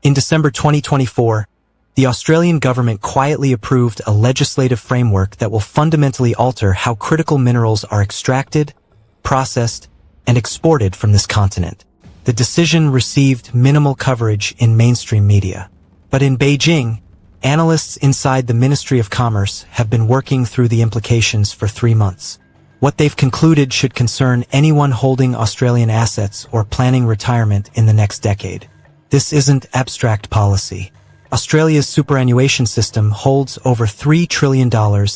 In December 2024, the Australian government quietly approved a legislative framework that will fundamentally alter how critical minerals are extracted, processed, and exported from this continent. The decision received minimal coverage in mainstream media. But in Beijing, analysts inside the Ministry of Commerce have been working through the implications for 3 months. What they've concluded should concern anyone holding Australian assets or planning retirement in the next decade. This isn't abstract policy. Australia's superannuation system holds over $3 trillion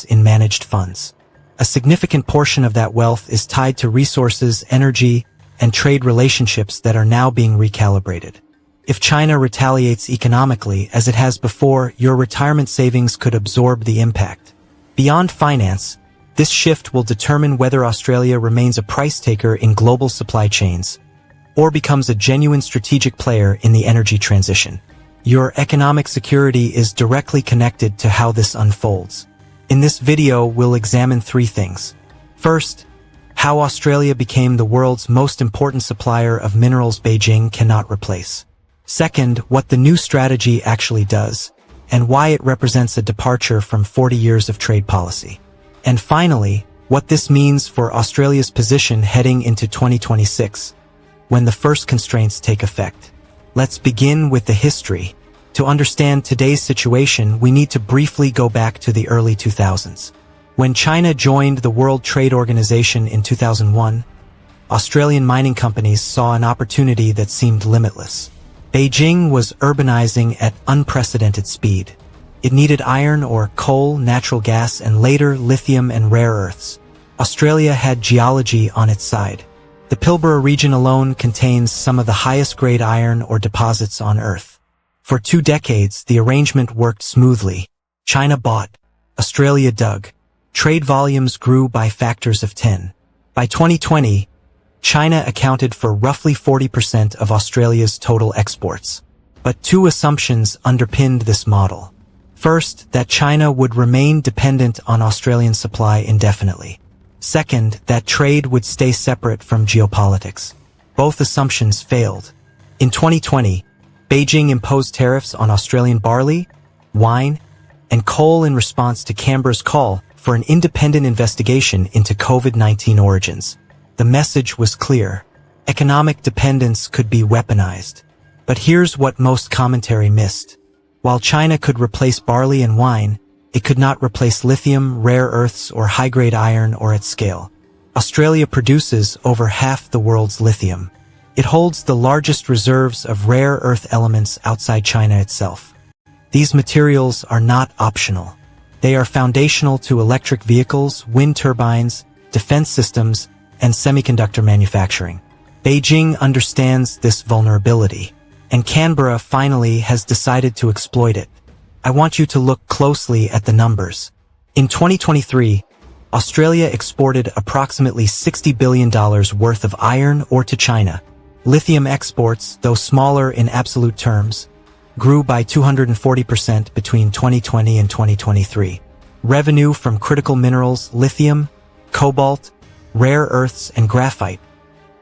in managed funds. A significant portion of that wealth is tied to resources, energy, and trade relationships that are now being recalibrated. If China retaliates economically, as it has before, your retirement savings could absorb the impact. Beyond finance, this shift will determine whether Australia remains a price taker in global supply chains or becomes a genuine strategic player in the energy transition. Your economic security is directly connected to how this unfolds. In this video, we'll examine 3 things. First, how Australia became the world's most important supplier of minerals Beijing cannot replace. Second, what the new strategy actually does, and why it represents a departure from 40 years of trade policy. And finally, what this means for Australia's position heading into 2026, when the first constraints take effect. Let's begin with the history. To understand today's situation, we need to briefly go back to the early 2000s. When China joined the World Trade Organization in 2001, Australian mining companies saw an opportunity that seemed limitless. Beijing was urbanizing at unprecedented speed. It needed iron ore, coal, natural gas, and later lithium and rare earths. Australia had geology on its side. The Pilbara region alone contains some of the highest grade iron ore deposits on Earth. For 2 decades, the arrangement worked smoothly. China bought, Australia dug. Trade volumes grew by factors of 10. By 2020, China accounted for roughly 40% of Australia's total exports. But 2 assumptions underpinned this model. First, that China would remain dependent on Australian supply indefinitely. Second, that trade would stay separate from geopolitics. Both assumptions failed. In 2020, Beijing imposed tariffs on Australian barley, wine, and coal in response to Canberra's call for an independent investigation into COVID-19 origins. The message was clear. Economic dependence could be weaponized. But here's what most commentary missed. While China could replace barley and wine, it could not replace lithium, rare earths, or high-grade iron ore at scale. Australia produces over half the world's lithium. It holds the largest reserves of rare earth elements outside China itself. These materials are not optional. They are foundational to electric vehicles, wind turbines, defense systems, and semiconductor manufacturing. Beijing understands this vulnerability, and Canberra finally has decided to exploit it. I want you to look closely at the numbers. In 2023, Australia exported approximately $60 billion worth of iron ore to China. Lithium exports, though smaller in absolute terms, grew by 240% between 2020 and 2023. Revenue from critical minerals, lithium, cobalt, rare earths, and graphite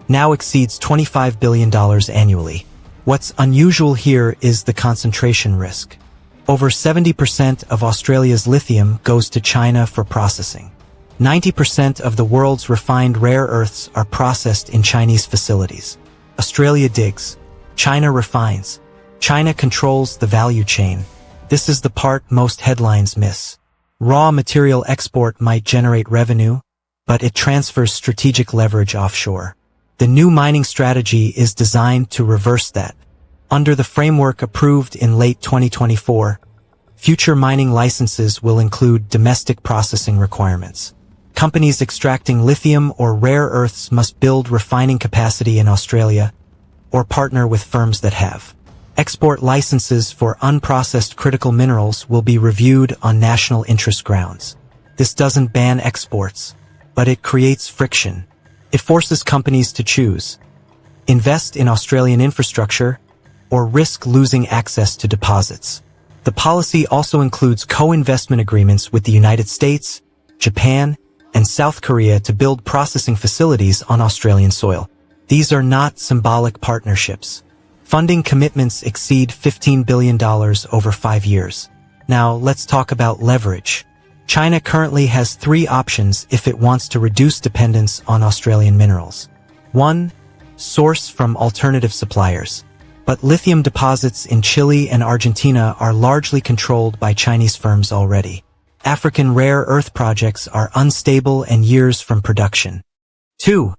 now exceeds $25 billion annually. What's unusual here is the concentration risk. Over 70% of Australia's lithium goes to China for processing. 90% of the world's refined rare earths are processed in Chinese facilities. Australia digs. China refines. China controls the value chain. This is the part most headlines miss. Raw material export might generate revenue, but it transfers strategic leverage offshore. The new mining strategy is designed to reverse that. Under the framework approved in late 2024, future mining licenses will include domestic processing requirements. Companies extracting lithium or rare earths must build refining capacity in Australia or partner with firms that have. Export licenses for unprocessed critical minerals will be reviewed on national interest grounds. This doesn't ban exports, but it creates friction. It forces companies to choose: invest in Australian infrastructure or risk losing access to deposits. The policy also includes co-investment agreements with the United States, Japan, and South Korea to build processing facilities on Australian soil. These are not symbolic partnerships. Funding commitments exceed $15 billion over 5 years. Now, let's talk about leverage. China currently has 3 options if it wants to reduce dependence on Australian minerals. 1. Source from alternative suppliers. But lithium deposits in Chile and Argentina are largely controlled by Chinese firms already. African rare earth projects are unstable and years from production. 2.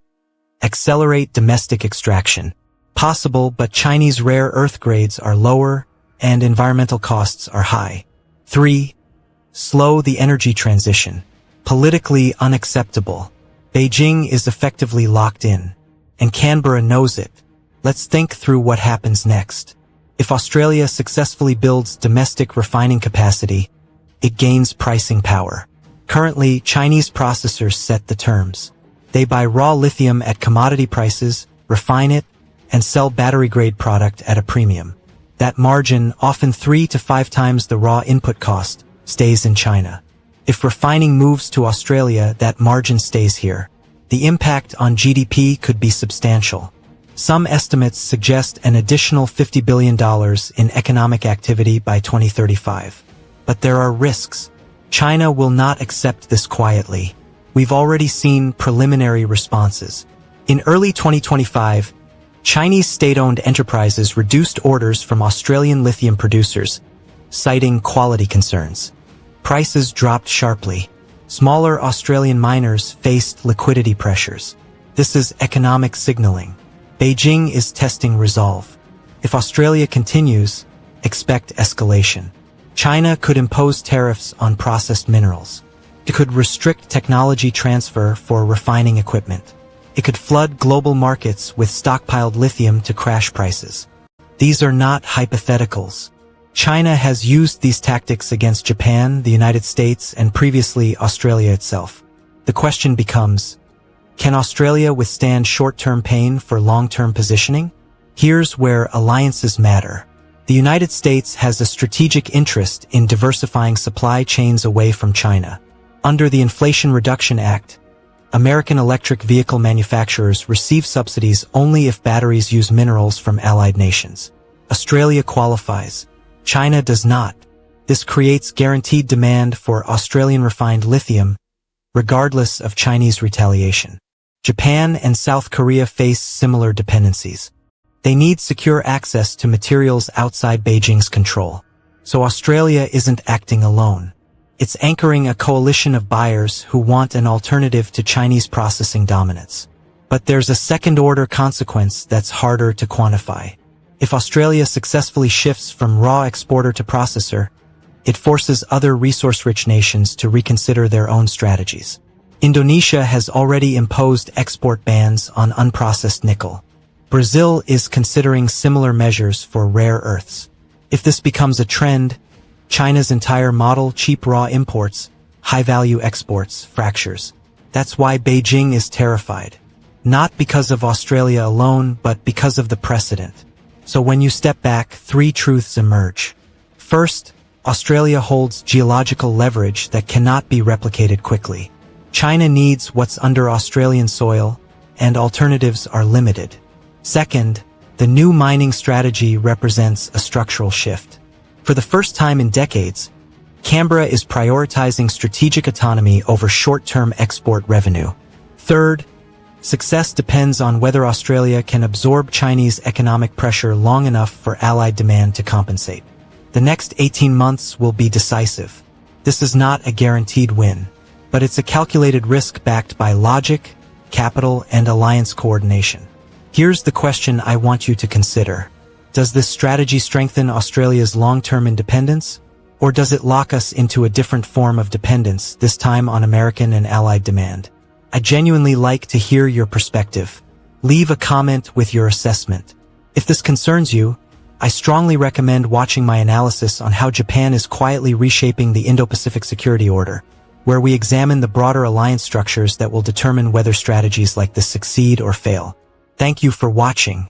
Accelerate domestic extraction. Possible, but Chinese rare earth grades are lower and environmental costs are high. 3. Slow the energy transition. Politically unacceptable. Beijing is effectively locked in, and Canberra knows it. Let's think through what happens next. If Australia successfully builds domestic refining capacity, it gains pricing power. Currently, Chinese processors set the terms. They buy raw lithium at commodity prices, refine it, and sell battery-grade product at a premium. That margin, often 3 to 5 times the raw input cost, stays in China. If refining moves to Australia, that margin stays here. The impact on GDP could be substantial. Some estimates suggest an additional $50 billion in economic activity by 2035. But there are risks. China will not accept this quietly. We've already seen preliminary responses. In early 2025, Chinese state-owned enterprises reduced orders from Australian lithium producers, citing quality concerns. Prices dropped sharply. Smaller Australian miners faced liquidity pressures. This is economic signaling. Beijing is testing resolve. If Australia continues, expect escalation. China could impose tariffs on processed minerals. It could restrict technology transfer for refining equipment. It could flood global markets with stockpiled lithium to crash prices. These are not hypotheticals. China has used these tactics against Japan, the United States, and previously Australia itself. The question becomes, can Australia withstand short-term pain for long-term positioning? Here's where alliances matter. The United States has a strategic interest in diversifying supply chains away from China. Under the Inflation Reduction Act, American electric vehicle manufacturers receive subsidies only if batteries use minerals from allied nations. Australia qualifies. China does not. This creates guaranteed demand for Australian refined lithium, regardless of Chinese retaliation. Japan and South Korea face similar dependencies. They need secure access to materials outside Beijing's control. So Australia isn't acting alone. It's anchoring a coalition of buyers who want an alternative to Chinese processing dominance. But there's a second-order consequence that's harder to quantify. If Australia successfully shifts from raw exporter to processor, it forces other resource-rich nations to reconsider their own strategies. Indonesia has already imposed export bans on unprocessed nickel. Brazil is considering similar measures for rare earths. If this becomes a trend, China's entire model, cheap raw imports, high-value exports, fractures. That's why Beijing is terrified. Not because of Australia alone, but because of the precedent. So when you step back, 3 truths emerge. First, Australia holds geological leverage that cannot be replicated quickly. China needs what's under Australian soil, and alternatives are limited. Second, the new mining strategy represents a structural shift. For the first time in decades, Canberra is prioritizing strategic autonomy over short-term export revenue. Third, success depends on whether Australia can absorb Chinese economic pressure long enough for allied demand to compensate. The next 18 months will be decisive. This is not a guaranteed win, but it's a calculated risk backed by logic, capital, and alliance coordination. Here's the question I want you to consider. Does this strategy strengthen Australia's long-term independence, or does it lock us into a different form of dependence, this time on American and allied demand? I genuinely like to hear your perspective. Leave a comment with your assessment. If this concerns you, I strongly recommend watching my analysis on how Japan is quietly reshaping the Indo-Pacific Security Order, where we examine the broader alliance structures that will determine whether strategies like this succeed or fail. Thank you for watching.